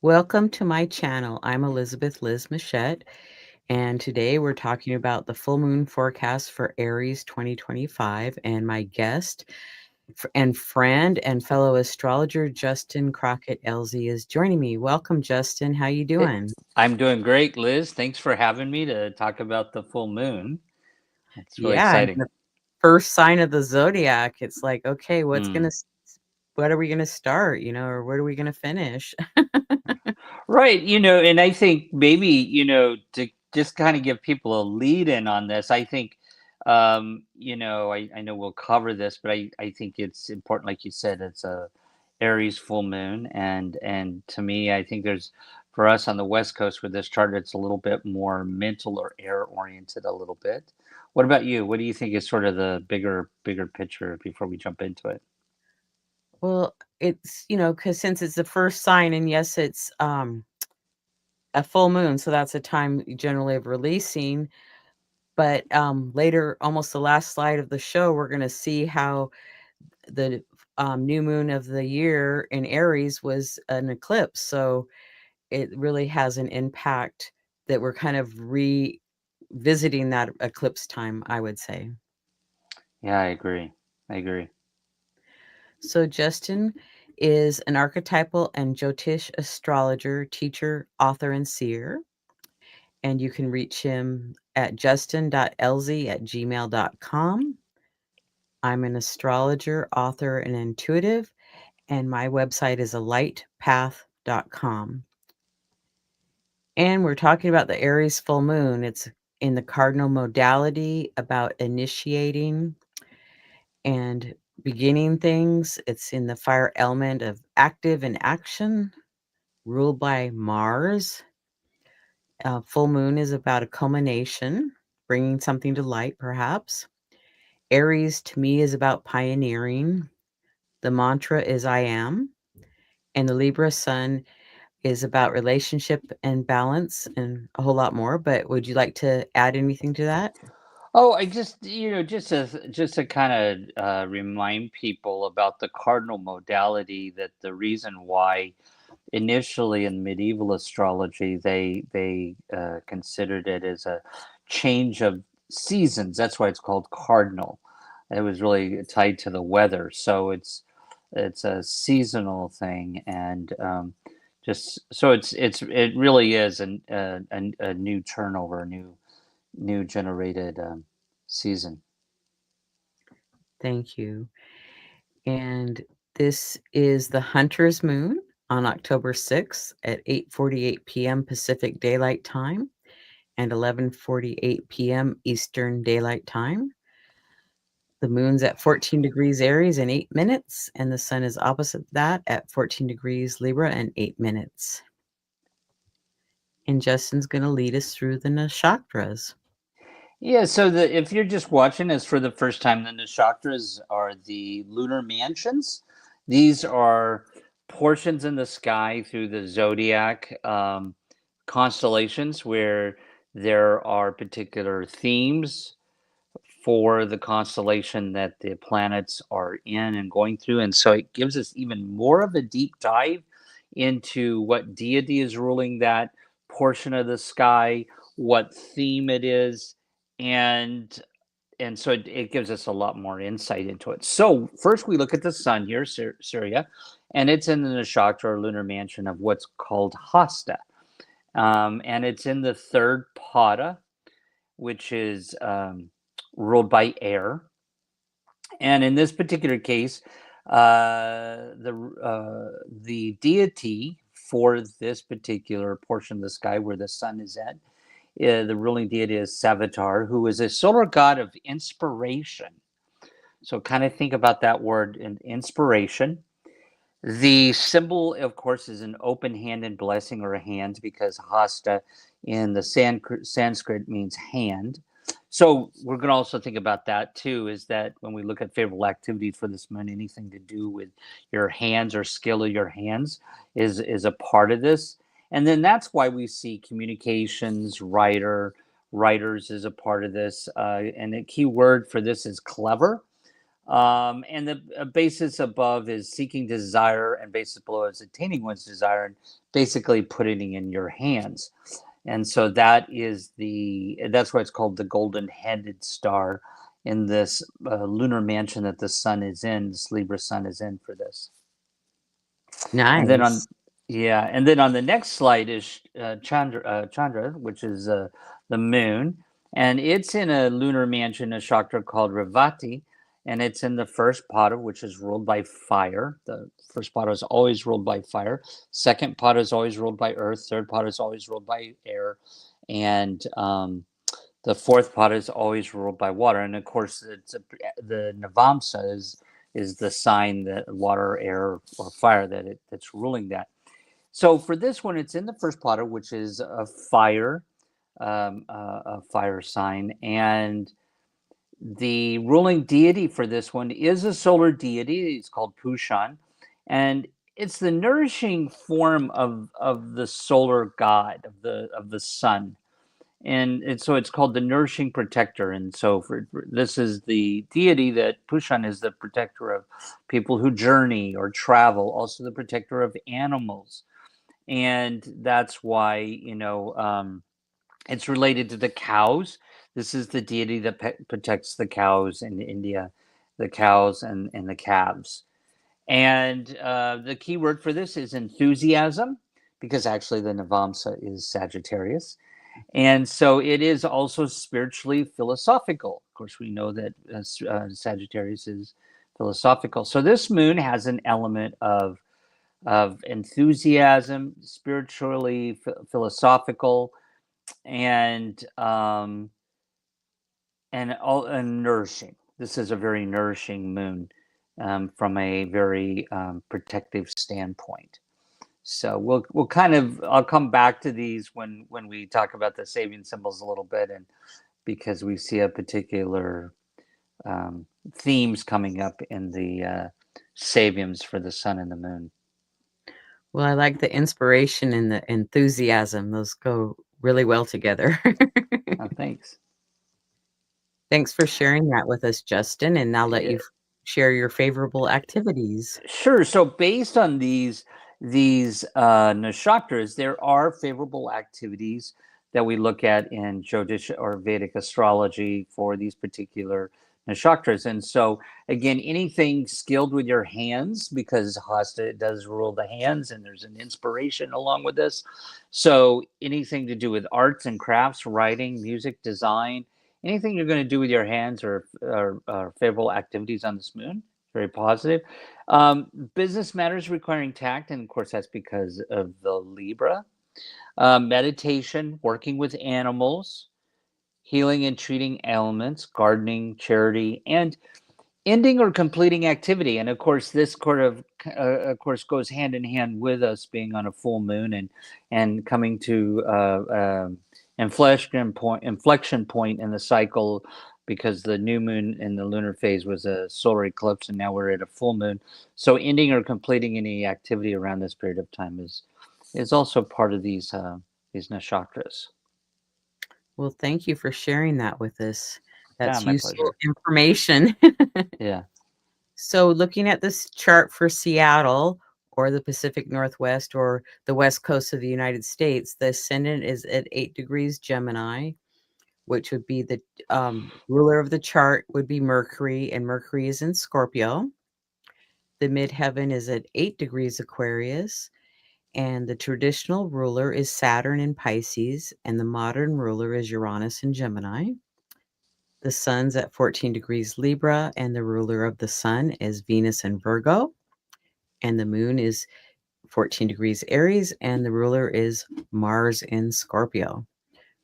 Welcome to my channel. I'm Elizabeth Liz Muschett, and today we're talking about the full moon forecast for Aries 2025. And my guest and friend and fellow astrologer Justin Crockett Elzie is joining me. Welcome, Justin. How you doing? I'm doing great, Liz. Thanks for having me to talk about the full moon. It's really Yeah, and exciting. the first sign of the zodiac. It's like, okay, Mm. what are we gonna start? Or where are we gonna finish? Right, and I think maybe, to just kind of give people a lead in on this, I think, I know we'll cover this, but I think it's important, like you said, it's a Aries full moon, and to me, I think there's for us on the West Coast with this chart, it's a little bit more mental or air oriented a little bit. What about you? What do you think is sort of the bigger picture before we jump into it? Well, it's, because since it's the first sign, and yes, it's a full moon, so that's a time generally of releasing. But later, almost the last slide of the show, we're going to see how the new moon of the year in Aries was an eclipse. So it really has an impact that we're kind of revisiting that eclipse time, I would say. Yeah, I agree. I agree. So Justin is an archetypal and Jyotish astrologer, teacher, author, and seer. And you can reach him at justin.elzie@gmail.com. I'm an astrologer, author, and intuitive, and my website is alightpath.com. And we're talking about the Aries full moon. It's in the cardinal modality about initiating and beginning things. It's in the fire element of active and action, ruled by Mars. Full moon is about a culmination, bringing something to light, perhaps. Aries to me is about pioneering. The mantra is I am. And the Libra sun is about relationship and balance and a whole lot more. But would you like to add anything to that? Oh, I just, just to kind of remind people about the cardinal modality, that the reason why initially in medieval astrology they considered it as a change of seasons. That's why it's called cardinal. It was really tied to the weather, so it's a seasonal thing, and just so it really is a new turnover, a new generated season. Thank you. And this is the Hunter's Moon on October 6th at 8:48 p.m. Pacific Daylight Time and 11:48 p.m. Eastern Daylight Time. The moon's at 14 degrees Aries in 8 minutes, and the sun is opposite that at 14 degrees Libra in 8 minutes. And Justin's going to lead us through the Nakshatras. Yeah, so if you're just watching us for the first time, the Nakshatras are the lunar mansions. These are portions in the sky through the zodiac constellations where there are particular themes for the constellation that the planets are in and going through. And so it gives us even more of a deep dive into what deity is ruling that portion of the sky, what theme it is, and so it gives us a lot more insight into it. So first we look at the sun here, Syria, and it's in the nakshatra or lunar mansion of what's called Hasta. And it's in the third pada, which is ruled by air. And in this particular case, the deity for this particular portion of the sky where the sun is at, the ruling deity is Savitar, who is a solar god of inspiration. So kind of think about that word in inspiration. The symbol, of course, is an open hand and blessing, or a hand, because hasta in the Sanskrit means hand. So we're going to also think about that too, is that when we look at favorable activities for this moon, anything to do with your hands or skill of your hands is a part of this. And then that's why we see communications, writers is a part of this. And the key word for this is clever. And the basis above is seeking desire, and basis below is attaining one's desire, and basically putting it in your hands. And so that's why it's called the golden-headed star in this lunar mansion that the sun is in, this Libra sun is in for this. And then Nice. and then on the next slide is Chandra, which is the moon, and it's in a lunar mansion, a nakshatra called Revati, and it's in the first pada, which is ruled by fire. The first pada is always ruled by fire. Second pada is always ruled by earth. Third pada is always ruled by air, and the fourth pada is always ruled by water. And of course, the Navamsa is the sign that water, air, or fire that's ruling that. So for this one, it's in the first pada, which is a fire sign, and the ruling deity for this one is a solar deity. It's called Pushan, and it's the nourishing form of the solar god of the sun. And so it's called the nourishing protector. And so this is the deity that Pushan is the protector of people who journey or travel, also the protector of animals. And that's why, it's related to the cows. This is the deity that protects the cows in India, the cows and the calves. And the key word for this is enthusiasm, because actually the Navamsa is Sagittarius. And so it is also spiritually philosophical. Of course, we know that Sagittarius is philosophical. So this moon has an element of enthusiasm, spiritually philosophical, and nourishing. This is a very nourishing moon from a very protective standpoint. So we'll kind of, I'll come back to these when we talk about the Sabian symbols a little bit, and because we see a particular themes coming up in the Sabians for the sun and the moon. Well, I like the inspiration and the enthusiasm. Those go really well together. Oh, thanks. Thanks for sharing that with us, Justin, and I'll let you share your favorable activities. Sure. So based on these nakshatras, there are favorable activities that we look at in Jyotish or Vedic astrology for these particular nakshatras. And so again, anything skilled with your hands, because Hasta does rule the hands, and there's an inspiration along with this. So anything to do with arts and crafts, writing, music, design, anything you're going to do with your hands or favorable activities on this moon, very positive. Business matters requiring tact, and of course that's because of the Libra. Meditation, working with animals, healing and treating ailments, gardening, charity, and ending or completing activity. And of course, this of course, goes hand in hand with us being on a full moon and coming to inflection point in the cycle, because the new moon in the lunar phase was a solar eclipse, and now we're at a full moon. So ending or completing any activity around this period of time is also part of these nakshatras. Well, thank you for sharing that with us. Yeah, That's my useful pleasure. information. Yeah. So, looking at this chart for Seattle or the Pacific Northwest or the West Coast of the United States, the ascendant is at 8 degrees Gemini, which would be the ruler of the chart would be Mercury, and Mercury is in Scorpio. The midheaven is at 8 degrees Aquarius, and the traditional ruler is Saturn in Pisces, and the modern ruler is Uranus in Gemini. The sun's at 14 degrees Libra, and the ruler of the sun is Venus in Virgo, and the moon is 14 degrees Aries, and the ruler is Mars in Scorpio.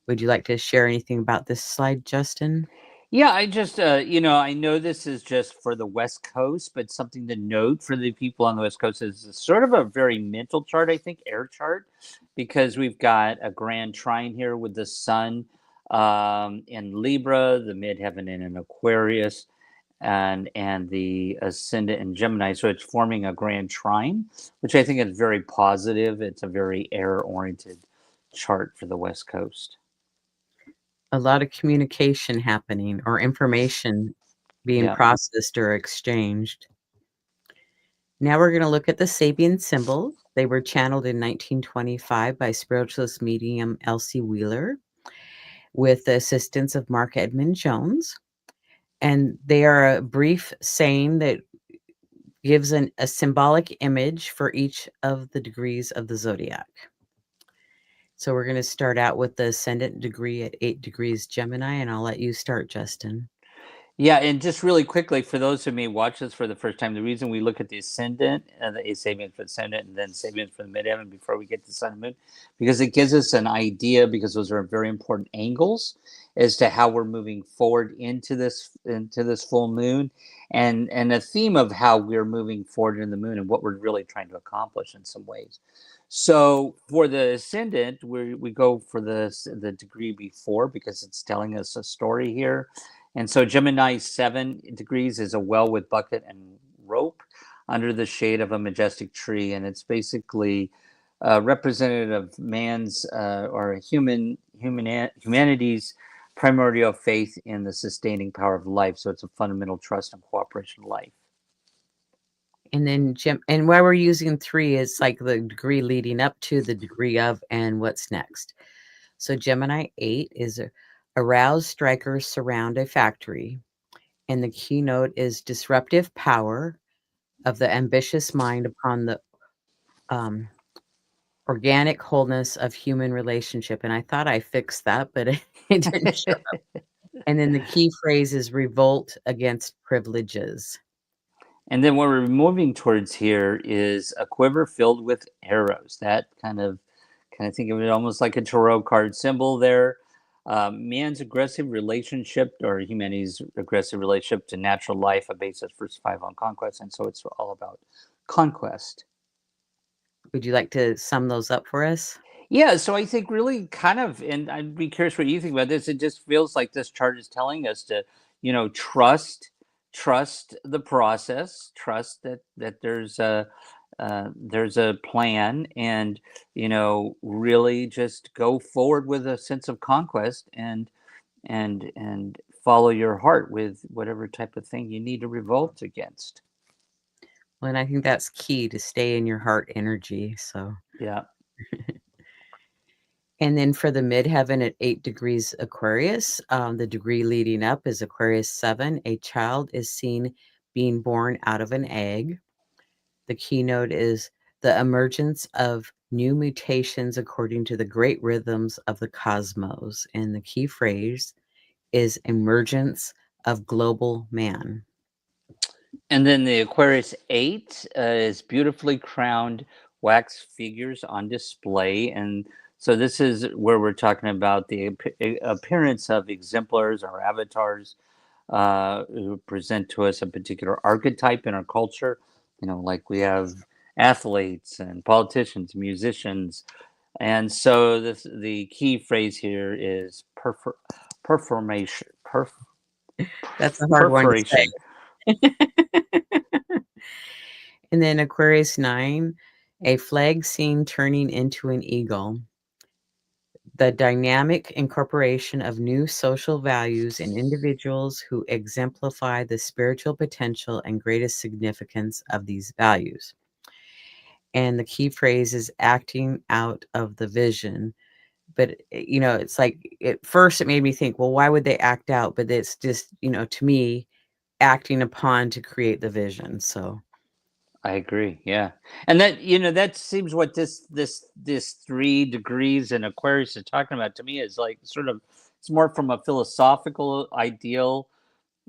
Would you like to share anything about this slide, Justin? Yeah, I just, I know this is just for the West Coast, but something to note for the people on the West Coast is sort of a very mental chart, I think, air chart, because we've got a grand trine here with the sun in Libra, the midheaven in an Aquarius, and the ascendant in Gemini. So it's forming a grand trine, which I think is very positive. It's a very air-oriented chart for the West Coast. A lot of communication happening or information being Yeah. processed or exchanged. Now we're going to look at the Sabian symbols. They were channeled in 1925 by spiritualist medium Elzie Wheeler with the assistance of Mark Edmund Jones. And they are a brief saying that gives a symbolic image for each of the degrees of the zodiac. So we're going to start out with the ascendant degree at 8 degrees Gemini, and I'll let you start, Justin. Yeah, and just really quickly, for those who may watch this for the first time, the reason we look at the ascendant and the Sabian for the ascendant and then Sabian for the midheaven before we get to sun and moon, because it gives us an idea, because those are very important angles as to how we're moving forward into this full moon, and a theme of how we're moving forward in the moon and what we're really trying to accomplish in some ways. So for the ascendant, we go for the degree before, because it's telling us a story here. And so Gemini 7 degrees is a well with bucket and rope under the shade of a majestic tree. And it's basically representative of man's or humanity's primordial faith in the sustaining power of life. So it's a fundamental trust and cooperation of life. And then and why we're using 3 is like the degree leading up to the degree of and what's next. So Gemini 8 is aroused strikers surround a factory. And the keynote is disruptive power of the ambitious mind upon the organic wholeness of human relationship. And I thought I fixed that, but it didn't show up. And then the key phrase is revolt against privileges. And then what we're moving towards here is a quiver filled with arrows. That kind of think of it almost like a tarot card symbol there. Man's aggressive relationship, or humanity's aggressive relationship to natural life, a basis for survival and conquest. And so it's all about conquest. Would you like to sum those up for us? Yeah, so I think really kind of, and I'd be curious what you think about this. It just feels like this chart is telling us to, trust the process, trust that there's a plan, and really just go forward with a sense of conquest, and follow your heart with whatever type of thing you need to revolt against. Well, and I think that's key to stay in your heart energy. So, Yeah. and then for the midheaven at 8 degrees Aquarius, the degree leading up is Aquarius 7. A child is seen being born out of an egg. The keynote is the emergence of new mutations according to the great rhythms of the cosmos. And the key phrase is emergence of global man. And then the Aquarius 8 is beautifully crowned wax figures on display. And so this is where we're talking about the appearance of exemplars or avatars who present to us a particular archetype in our culture. Like we have athletes and politicians, musicians. And so the key phrase here is performation. That's a hard one to Perforation. say. And then Aquarius 9, a flag seen turning into an eagle. The dynamic incorporation of new social values in individuals who exemplify the spiritual potential and greatest significance of these values. And the key phrase is acting out of the vision. But, it's like at first it made me think, well, why would they act out? But it's just, to me, acting upon to create the vision. So, I agree. Yeah, and that seems what this 3 degrees in Aquarius is talking about to me is like sort of it's more from a philosophical ideal,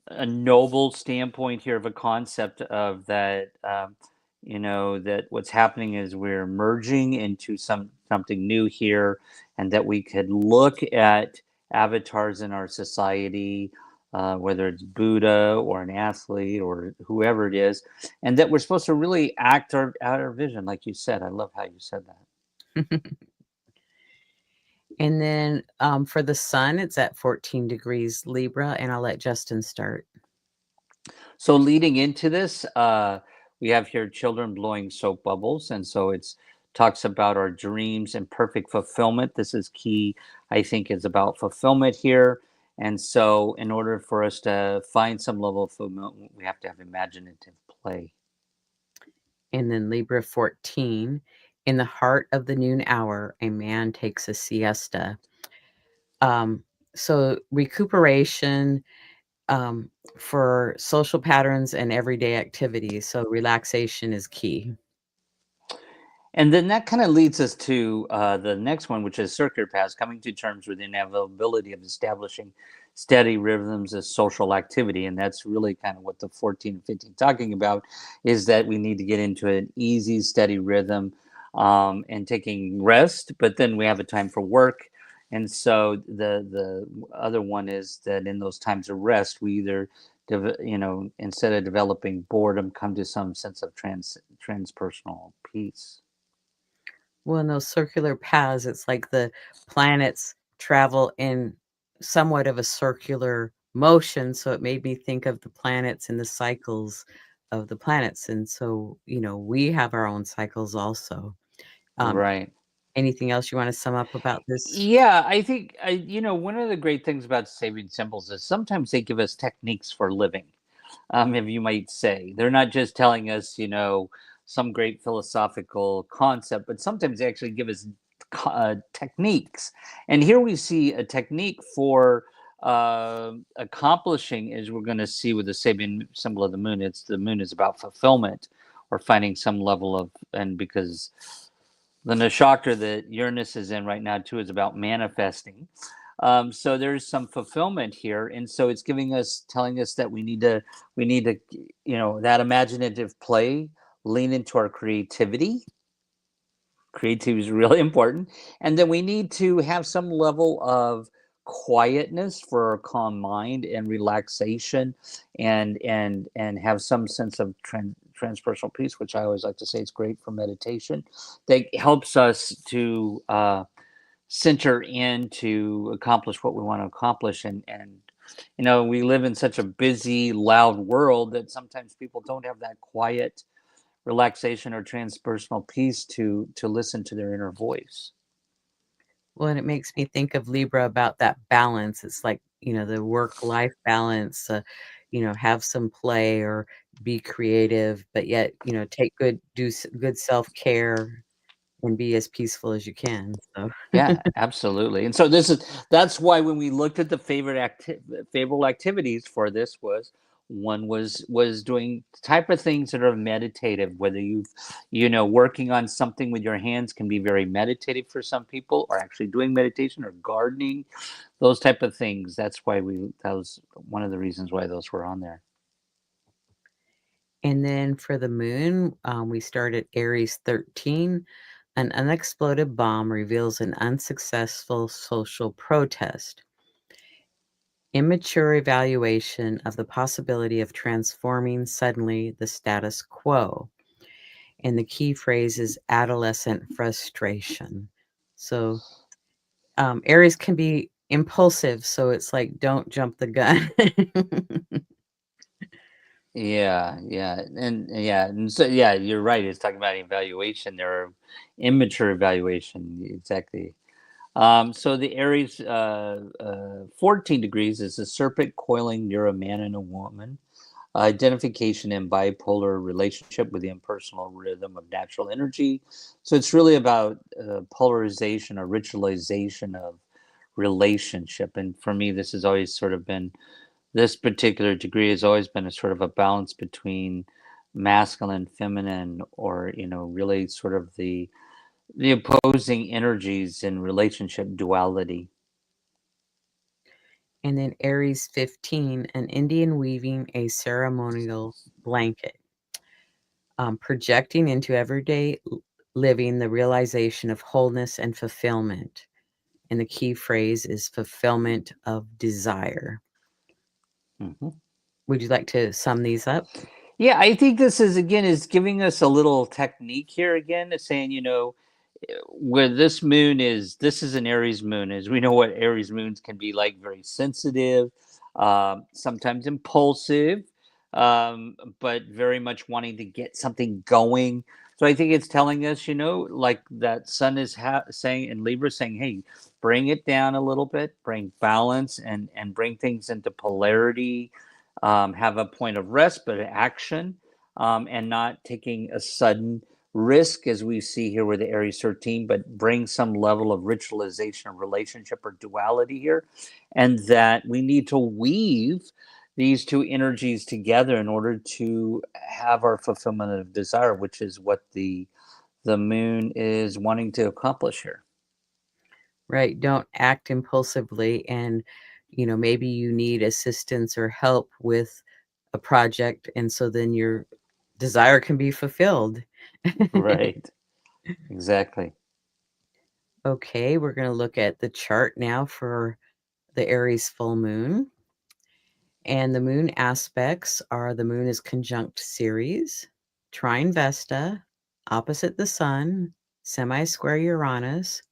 a noble standpoint here of a concept of that. That what's happening is we're merging into something new here, and that we could look at avatars in our society, whether it's Buddha or an athlete or whoever it is, and that we're supposed to really act out our vision, like you said. I love how you said that. and then for the sun, it's at 14 degrees Libra, and I'll let Justin start. So leading into this, we have here children blowing soap bubbles, and so it's talks about our dreams and perfect fulfillment. This is key, I think, is about fulfillment here, And so, in order for us to find some level of fulfillment, we have to have imaginative play. And then Libra 14, in the heart of the noon hour, a man takes a siesta. Um, so recuperation um, for social patterns and everyday activities. So relaxation is key. And then that kind of leads us to the next one, which is circular paths, coming to terms with the inevitability of establishing steady rhythms of social activity. And that's really kind of what the 14 and 15 talking about, is that we need to get into an easy, steady rhythm and taking rest, but then we have a time for work. And so the other one is that in those times of rest, we either instead of developing boredom, come to some sense of transpersonal peace. Well, in those circular paths, it's like the planets travel in somewhat of a circular motion. So it made me think of the planets and the cycles of the planets. And so, we have our own cycles also. Um, Right. Anything else you want to sum up about this? Yeah, I think one of the great things about saving symbols is sometimes they give us techniques for living. If you might say, they're not just telling us, some great philosophical concept, but sometimes they actually give us techniques. And here we see a technique for accomplishing, as we're going to see with the Sabian symbol of the moon. It's the moon is about fulfillment or finding some level of, and because the nakshatra that Uranus is in right now too is about manifesting. So there's some fulfillment here, and so it's telling us that we need to, that imaginative play, lean into our creativity. Creativity is really important, and then we need to have some level of quietness for our calm mind and relaxation, and have some sense of transpersonal peace, which I always like to say is great for meditation. That helps us to center in to accomplish what we want to accomplish, and we live in such a busy, loud world that sometimes people don't have that quiet relaxation or transpersonal peace to listen to their inner voice. Well, and it makes me think of Libra about that balance. It's like, the work-life balance, have some play or be creative, but yet, good self-care and be as peaceful as you can. So, Yeah, absolutely. And so that's why when we looked at the favorable activities for this, was one was doing type of things that are meditative, whether working on something with your hands can be very meditative for some people, or actually doing meditation or gardening, those type of things. That's why that was one of the reasons why those were on there. and then for the moon, we started Aries 13. An unexploded bomb reveals an unsuccessful social protest. Immature evaluation of the possibility of transforming suddenly the status quo. And the key phrase is adolescent frustration. So, Aries can be impulsive. So it's like, don't jump the gun. Yeah, yeah, and so yeah, you're right. It's talking about evaluation. There are immature evaluation, exactly. So the Aries 14 degrees is a serpent coiling near a man and a woman. Identification and bipolar relationship with the impersonal rhythm of natural energy. So it's really about polarization or ritualization of relationship. And for me, this has always sort of been this particular degree has always been a sort of a balance between masculine, feminine, or really sort of the opposing energies in relationship duality. And then Aries 15, an Indian weaving a ceremonial blanket, projecting into everyday living the realization of wholeness and fulfillment. And the key phrase is fulfillment of desire. Mhm. Would you like to sum these up? Yeah, I think this is giving us a little technique here again, is saying, where this is an Aries moon, as we know what Aries moons can be like, very sensitive, sometimes impulsive, but very much wanting to get something going. So I think it's telling us, like that sun is saying in Libra, saying, hey, bring it down a little bit, bring balance, and bring things into polarity, have a point of rest but action, and not taking a sudden risk as we see here with the Aries 13, but bring some level of ritualization of relationship or duality here, and that we need to weave these two energies together in order to have our fulfillment of desire, which is what the moon is wanting to accomplish here. Right. Don't act impulsively. And, maybe you need assistance or help with a project. And so then your desire can be fulfilled. Right. Exactly. Okay. We're going to look at the chart now for the Aries full moon. And the moon aspects are the moon is conjunct Ceres, trine Vesta, opposite the sun, semi-square Uranus,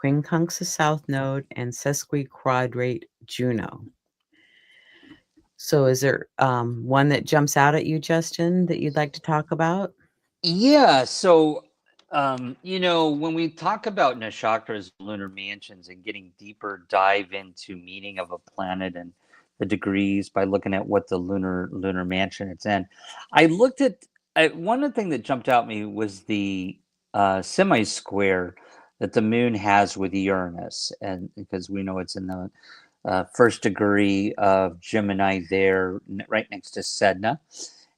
quincunx the south node, and sesquiquadrate Juno. So is there one that jumps out at you, Justin, that you'd like to talk about? Yeah. So, when we talk about nakshatras, lunar mansions, and getting deeper dive into meaning of a planet and the degrees by looking at what the lunar mansion it's in, I looked at one of the things that jumped out at me was the semi square that the moon has with Uranus, and because we know it's in the first degree of Gemini there, right next to Sedna.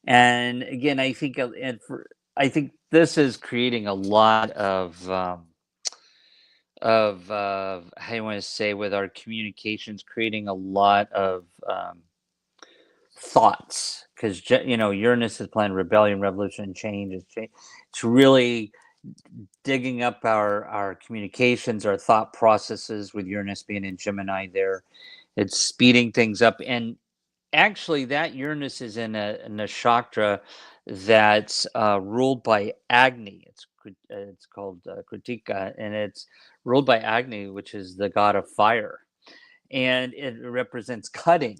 And again, I think this is creating a lot of how you want to say with our communications, creating a lot of thoughts because Uranus is playing rebellion, revolution, and change. It's really digging up our communications, our thought processes with Uranus being in Gemini there. It's speeding things up. And actually, that Uranus is in a nakshatra that's ruled by Agni. It's called Kritika, and it's ruled by Agni, which is the god of fire, and it represents cutting.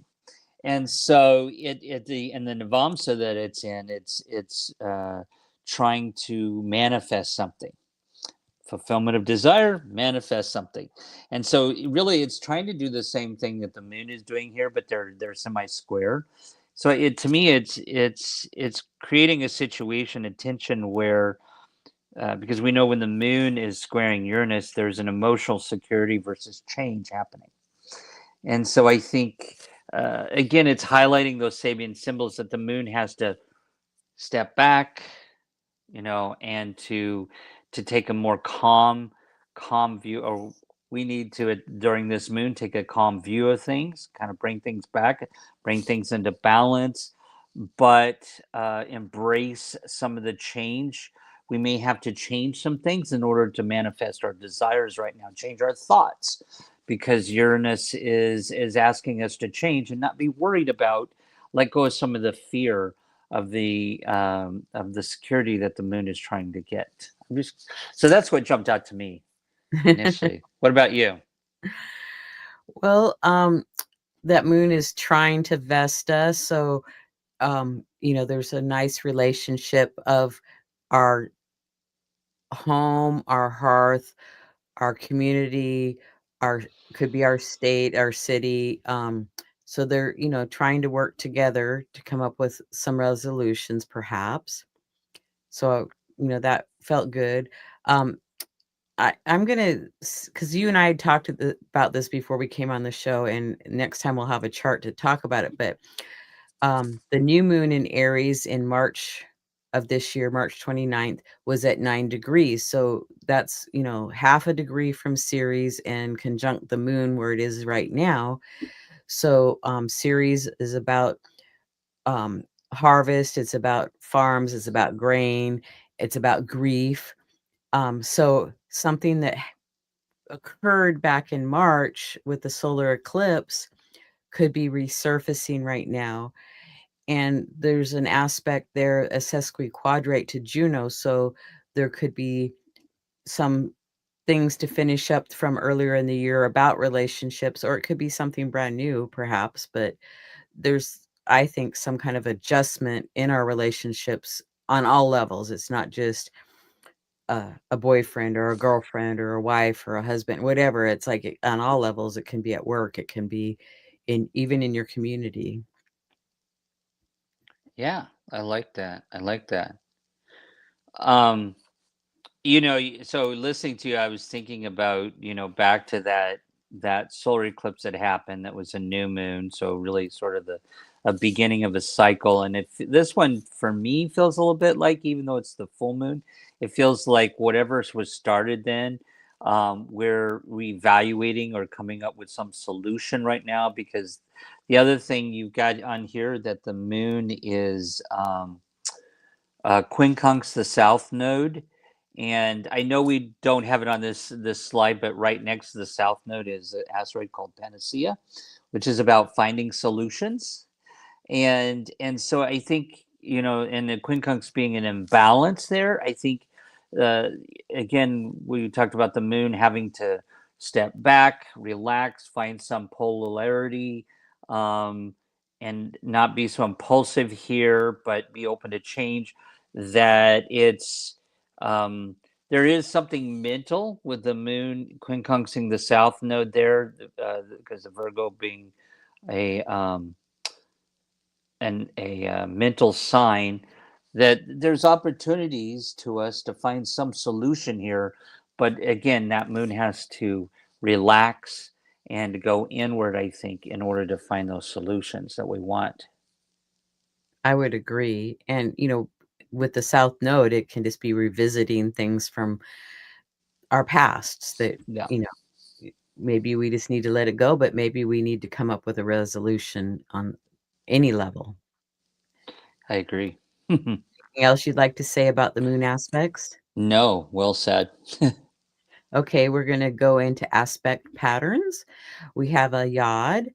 And so in the Navamsa that it's in, it's trying to manifest something, fulfillment of desire, manifest something. And so really it's trying to do the same thing that the moon is doing here, but they're semi square. So it to me it's creating a situation, a tension where because we know when the moon is squaring Uranus, there's an emotional security versus change happening. And so I think again it's highlighting those Sabian symbols that the moon has to step back, and to take a more calm view, or we need to during this moon take a calm view of things, kind of bring things back, bring things into balance, but embrace some of the change. We may have to change some things in order to manifest our desires right now, change our thoughts, because Uranus is asking us to change and not be worried about, let go of some of the fear of the security that the moon is trying to get. So that's what jumped out to me initially. What about you? Well, that moon is trying to Vesta, so there's a nice relationship of our home, our hearth, our community, our could be our state, our city. So they're, trying to work together to come up with some resolutions, perhaps. So, that felt good. Um, I'm gonna, because you and I had talked about this before we came on the show, and next time we'll have a chart to talk about it. But the new moon in Aries in March of this year, March 29th, was at 9 degrees. So that's, half a degree from Ceres and conjunct the moon where it is right now. So Ceres is about harvest, it's about farms, it's about grain, it's about grief. So something that occurred back in March with the solar eclipse could be resurfacing right now. And there's an aspect there, a sesquiquadrate to Juno, so there could be some things to finish up from earlier in the year about relationships, or it could be something brand new, perhaps. But there's, I think, some kind of adjustment in our relationships on all levels. It's not just a boyfriend or a girlfriend or a wife or a husband, whatever. It's like on all levels. It can be at work. It can be even in your community. Yeah, I like that. I like that. Um, so listening to you, I was thinking about, back to that solar eclipse that happened. That was a new moon, so really sort of the a beginning of a cycle. And if this one for me feels a little bit like, even though it's the full moon, it feels like whatever was started then, we're reevaluating or coming up with some solution right now. Because the other thing you've got on here, that the moon is quincunx the south node. And I know we don't have it on this slide, but right next to the south node is an asteroid called Panacea, which is about finding solutions. And so I think, and the quincunx being an imbalance there, I think, uh, again, we talked about the moon having to step back, relax, find some polarity, um, and not be so impulsive here, but be open to change. That it's um, there is something mental with the moon quincunxing the south node there, because the Virgo being a mental sign, that there's opportunities to us to find some solution here. But again, that moon has to relax and go inward, I think, in order to find those solutions that we want. I would agree. And, with the South Node, it can just be revisiting things from our pasts that, Yeah, you know, maybe we just need to let it go, but maybe we need to come up with a resolution on any level. I agree. Anything else you'd like to say about the moon aspects? No, well said. Okay, we're going to go into aspect patterns. We have a yod.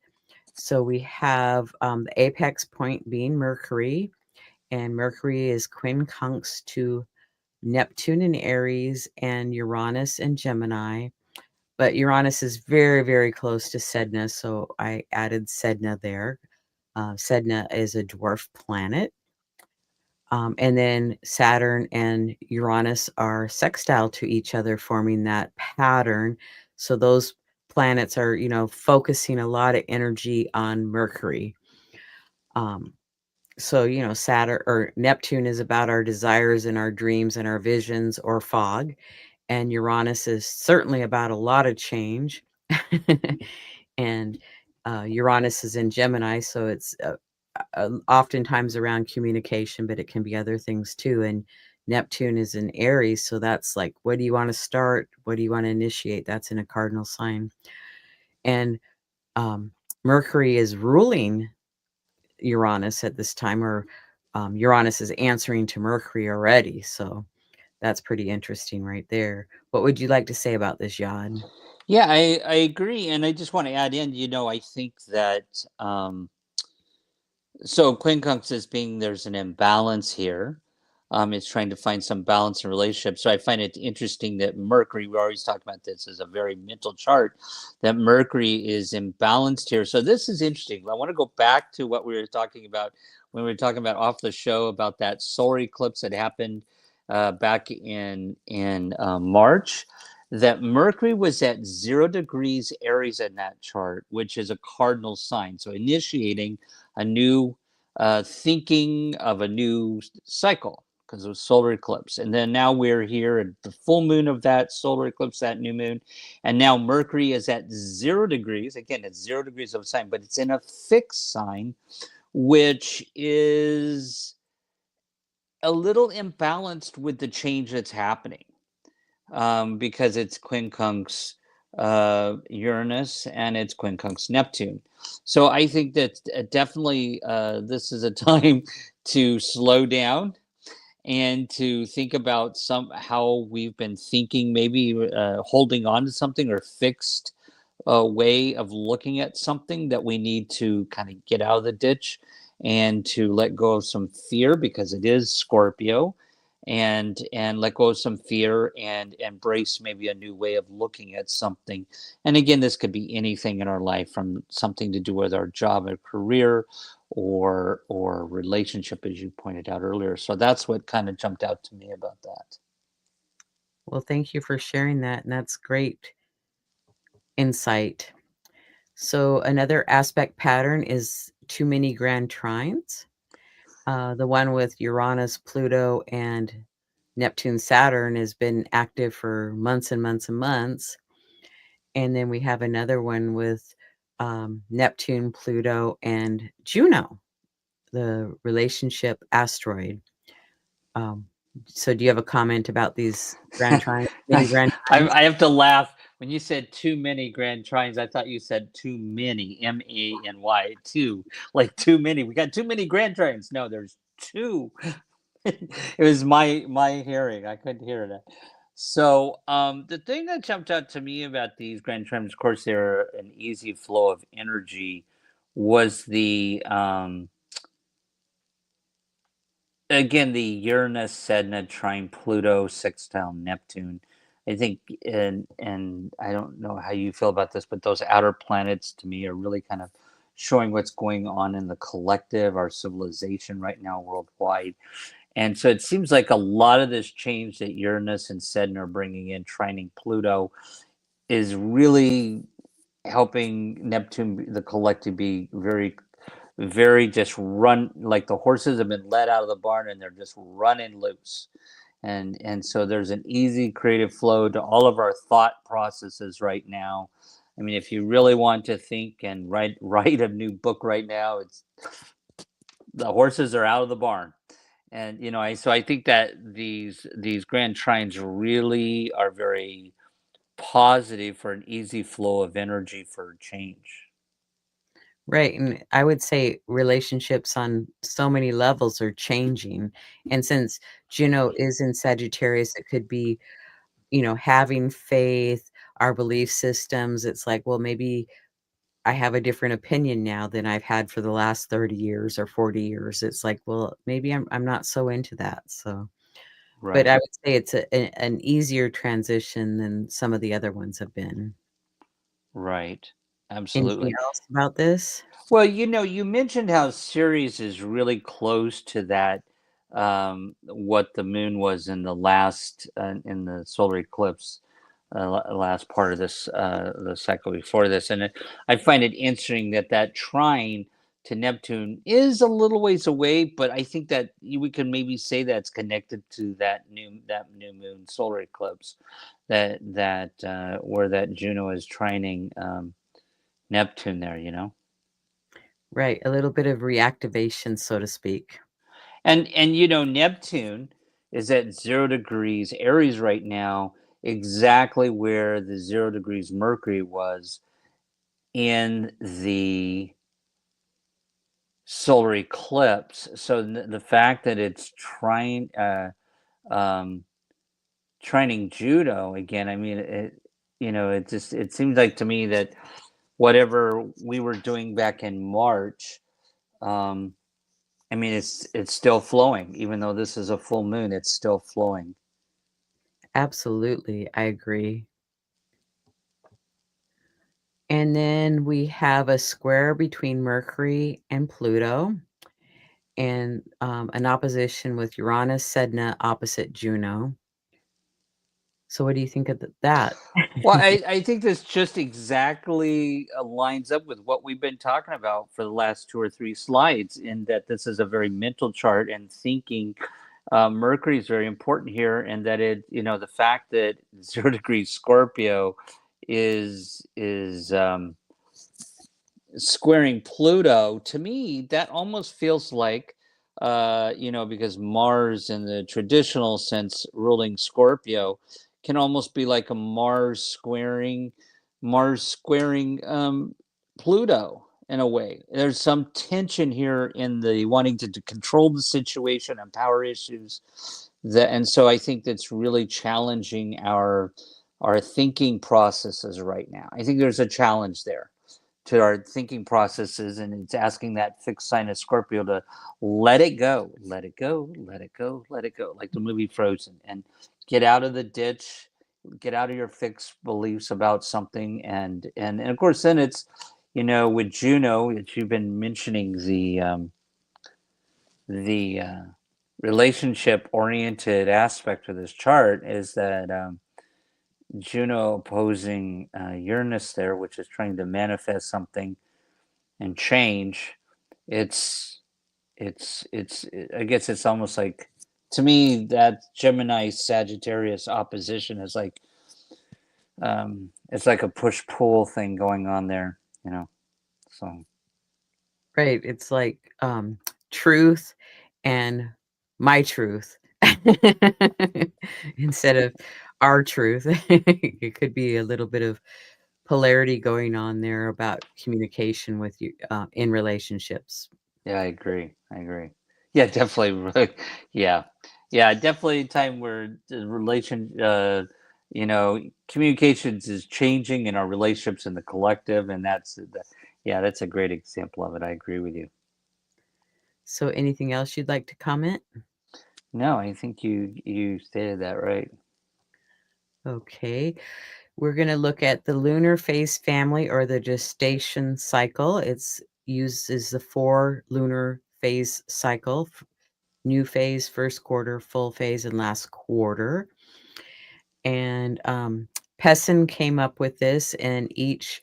So we have the apex point being Mercury, and Mercury is quincunx to Neptune in Aries and Uranus in Gemini. But Uranus is very, very close to Sedna, so I added Sedna there. Sedna is a dwarf planet. And then Saturn and Uranus are sextile to each other, forming that pattern. So those planets are, focusing a lot of energy on Mercury. Um, so, Saturn or Neptune is about our desires and our dreams and our visions or fog. And Uranus is certainly about a lot of change. And Uranus is in Gemini, so it's oftentimes around communication, but it can be other things too. And Neptune is in Aries, so that's like, what do you want to start? What do you want to initiate? That's in a cardinal sign. And um, Mercury is ruling Uranus at this time, or Uranus is answering to Mercury already. So that's pretty interesting right there. What would you like to say about this, Yod? Yeah, I agree. And I just want to add in, I think that so quincunx is being, there's an imbalance here. It's trying to find some balance in relationships. So I find it interesting that Mercury, we always talked about this as a very mental chart, that Mercury is imbalanced here. So this is interesting. I want to go back to what we were talking about when we were talking about off the show about that solar eclipse that happened back in March. That Mercury was at 0 degrees Aries in that chart, which is a cardinal sign. So initiating a new thinking of a new cycle, because it was solar eclipse. And then now we're here at the full moon of that solar eclipse, that new moon. And now Mercury is at 0 degrees. Again, it's 0 degrees of a sign, but it's in a fixed sign, which is a little imbalanced with the change that's happening, because it's quincunx Uranus and it's quincunx Neptune. So I think that definitely this is a time to slow down and to think about how we've been thinking, maybe holding on to something or fixed way of looking at something, that we need to kind of get out of the ditch and to let go of some fear, because it is Scorpio, and let go of some fear and embrace maybe a new way of looking at something. And again, this could be anything in our life, from something to do with our job or career, or relationship, as you pointed out earlier. So that's what kind of jumped out to me about that. Well, thank you for sharing that, and that's great insight. So another aspect pattern is too many grand trines. The one with Uranus, Pluto, and Neptune, Saturn has been active for months and months and months. And then we have another one with Neptune, Pluto, and Juno, the relationship asteroid. Um, so do you have a comment about these grand trines, many grand trines? I have to laugh. When you said too many grand trines, I thought you said too many, M-A-N-Y, two, like too many. We got too many grand trines. No, there's two. It was my hearing. I couldn't hear that. So the thing that jumped out to me about these grand trines, of course, they're an easy flow of energy, was the again, the Uranus, Sedna, trine Pluto, sextile Neptune. I think, and I don't know how you feel about this, but those outer planets to me are really kind of showing what's going on in the collective, our civilization right now worldwide. And so it seems like a lot of this change that Uranus and Sedna are bringing in, trining Pluto, is really helping Neptune, the collective, be very just run like the horses have been let out of the barn and they're just running loose. And so there's an easy creative flow to all of our thought processes right now. I mean, if you really want to think and write a new book right now, it's the horses are out of the barn. And I think that these grand trines really are very positive for an easy flow of energy for change. Right, and I would say relationships on so many levels are changing, and since Juno is in Sagittarius, it could be, having faith, our belief systems. It's like, well, maybe I have a different opinion now than I've had for the last 30 years or 40 years. It's like, well, maybe I'm not so into that, so but I Right. would say it's an easier transition than some of the other ones have been. Right. Anything Absolutely. else about this? Well, you mentioned how Ceres is really close to that, what the moon was in the last, in the solar eclipse, last part of this, the cycle before this. And I find it interesting that that trine to Neptune is a little ways away, but I think that we can maybe say that's connected to that new moon solar eclipse, that where that Juno is trining Neptune there. Right, a little bit of reactivation, so to speak. And Neptune is at 0 degrees Aries right now, exactly where the 0 degrees Mercury was in the solar eclipse. So the fact that it's um, trining Juno again, I mean, it seems like to me that whatever we were doing back in March, um, I mean, it's still flowing, even though this is a full moon, it's still flowing. Absolutely, I agree. And then we have a square between Mercury and Pluto, and, an opposition with Uranus, Sedna opposite Juno. So what do you think of that? Well, I think this just exactly lines up with what we've been talking about for the last two or three slides, in that this is a very mental chart and thinking. Mercury is very important here, and that the fact that 0 degrees Scorpio is squaring Pluto, to me, that almost feels like, because Mars, in the traditional sense, ruling Scorpio, can almost be like a Mars squaring Pluto in a way. There's some tension here in the wanting to control the situation and power issues. And so I think that's really challenging our thinking processes right now. I think there's a challenge there to our thinking processes, and it's asking that fixed sign of Scorpio to let it go, let it go, let it go, let it go, like the movie Frozen, and get out of the ditch, get out of your fixed beliefs about something. And of course then it's, with Juno, that you've been mentioning the relationship oriented aspect of this chart is that Juno opposing Uranus there, which is trying to manifest something and change. It's I guess it's almost like, to me, that Gemini Sagittarius opposition is like, it's like a push pull thing going on there, you know. So Right, it's like, truth and my truth instead of our truth. It could be a little bit of polarity going on there about communication with you, in relationships. yeah, I agree. Yeah, definitely. Yeah, yeah, definitely a time where the you know, communications is changing in our relationships in the collective, and yeah, that's a great example of it. I agree with you. So anything else you'd like to comment? No, I think you stated that right. Okay. We're going to look at the lunar phase family or the gestation cycle. It's uses the 4 lunar phase cycle, new phase, first quarter, full phase, and last quarter. And Pessin came up with this, and each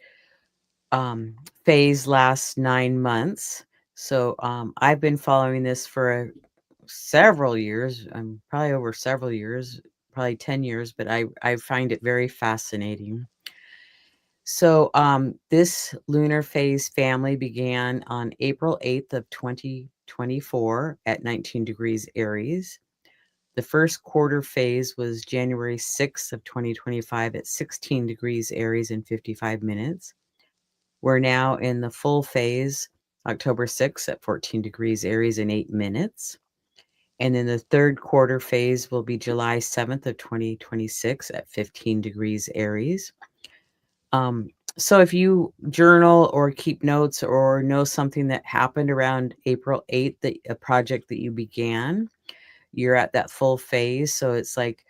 phase lasts 9 months. So I've been following this for several years. Probably over several years, probably 10 years, but I find it very fascinating. So this lunar phase family began on April 8th of 2024 at 19 degrees Aries. The first quarter phase was January 6th of 2025 at 16 degrees Aries and 55 minutes. We're now in the full phase, October 6th at 14 degrees Aries and 8 minutes. And then the third quarter phase will be July 7th of 2026 at 15 degrees Aries. So if you journal or keep notes or know something that happened around April 8th, that a project that you began, you're at that full phase. So it's like,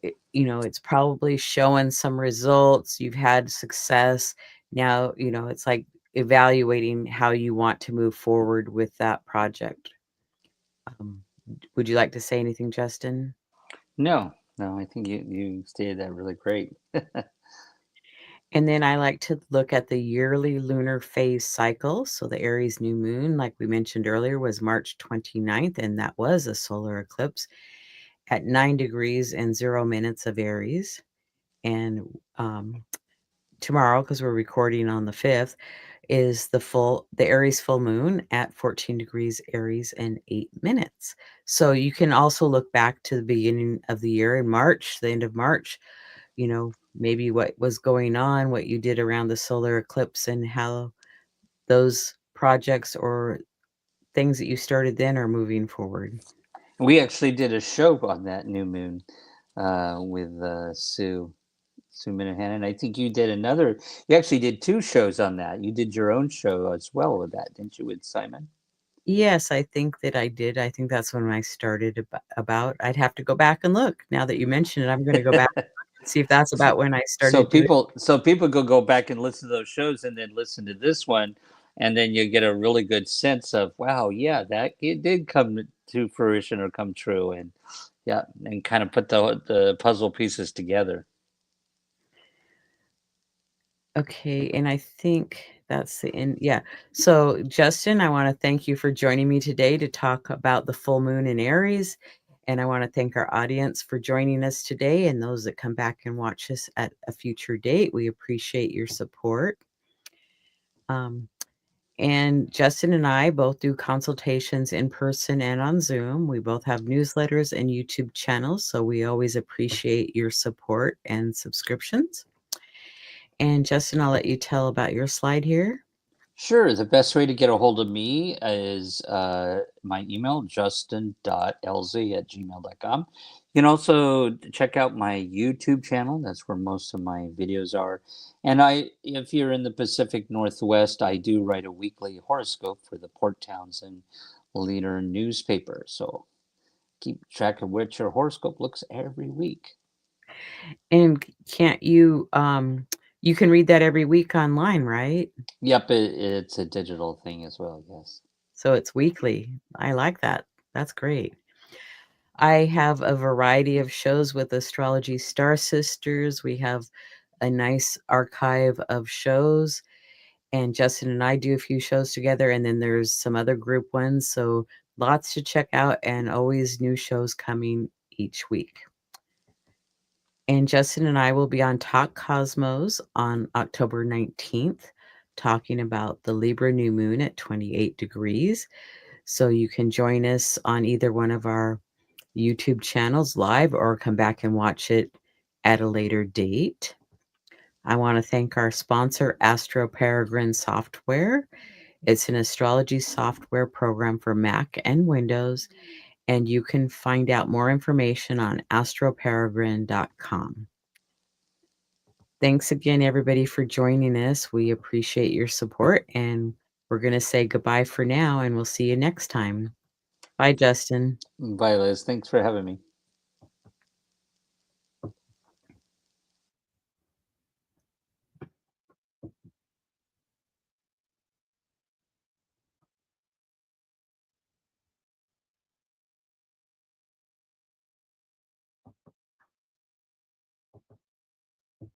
it's probably showing some results. You've had success. Now, it's like evaluating how you want to move forward with that project. Um, would you like to say anything, Justin? No, no, I think you stated that really great. And then I like to look at the yearly lunar phase cycle. So the Aries new moon, like we mentioned earlier, was March 29th, and that was a solar eclipse at 9 degrees and 0 minutes of Aries. And tomorrow, because we're recording on the 5th, is the Aries full moon at 14 degrees Aries and 8 minutes. So you can also look back to the beginning of the year in March, the end of March, maybe what was going on, what you did around the solar eclipse, and how those projects or things that you started then are moving forward. We actually did a show on that new moon with Sue Minahan, and I think you did another. You actually did two shows on that. You did your own show as well with that, didn't you, with Simon? Yes, I think that I did. I think that's when I started about. I'd have to go back and look. Now that you mention it, I'm gonna go back and see if that's so, about when I so started doing. people go back and listen to those shows and then listen to this one, and then you get a really good sense of, wow, yeah, that it did come to fruition or come true, and yeah, and kind of put the puzzle pieces together. Okay, and I think that's the end. Yeah. So, Justin, I want to thank you for joining me today to talk about the full moon in Aries. And I want to thank our audience for joining us today and those that come back and watch us at a future date. We appreciate your support. Um, and Justin and I both do consultations in person and on Zoom. We both have newsletters and YouTube channels, so we always appreciate your support and subscriptions. And Justin, I'll let you tell about your slide here. Sure. The best way to get a hold of me is my email, justin.elzie@gmail.com. You can also check out my YouTube channel. That's where most of my videos are. And if you're in the Pacific Northwest, I do write a weekly horoscope for the Port Townsend Leader newspaper. So keep track of what your horoscope looks every week. And can't you you can read that every week online, right? Yep, it's a digital thing as well. Yes. So it's weekly. I like that. That's great. I have a variety of shows with Astrology Star Sisters. We have a nice archive of shows, and Justin and I do a few shows together, and then there's some other group ones. So lots to check out, and always new shows coming each week. And Justin and I will be on Talk Cosmos on October 19th, talking about the Libra new moon at 28 degrees. So you can join us on either one of our YouTube channels live or come back and watch it at a later date. I want to thank our sponsor, Astro Peregrine Software. It's an astrology software program for Mac and Windows, and you can find out more information on astroperegrine.com. Thanks again, everybody, for joining us. We appreciate your support, and we're going to say goodbye for now, and we'll see you next time. Bye, Justin. Bye, Liz. Thanks for having me.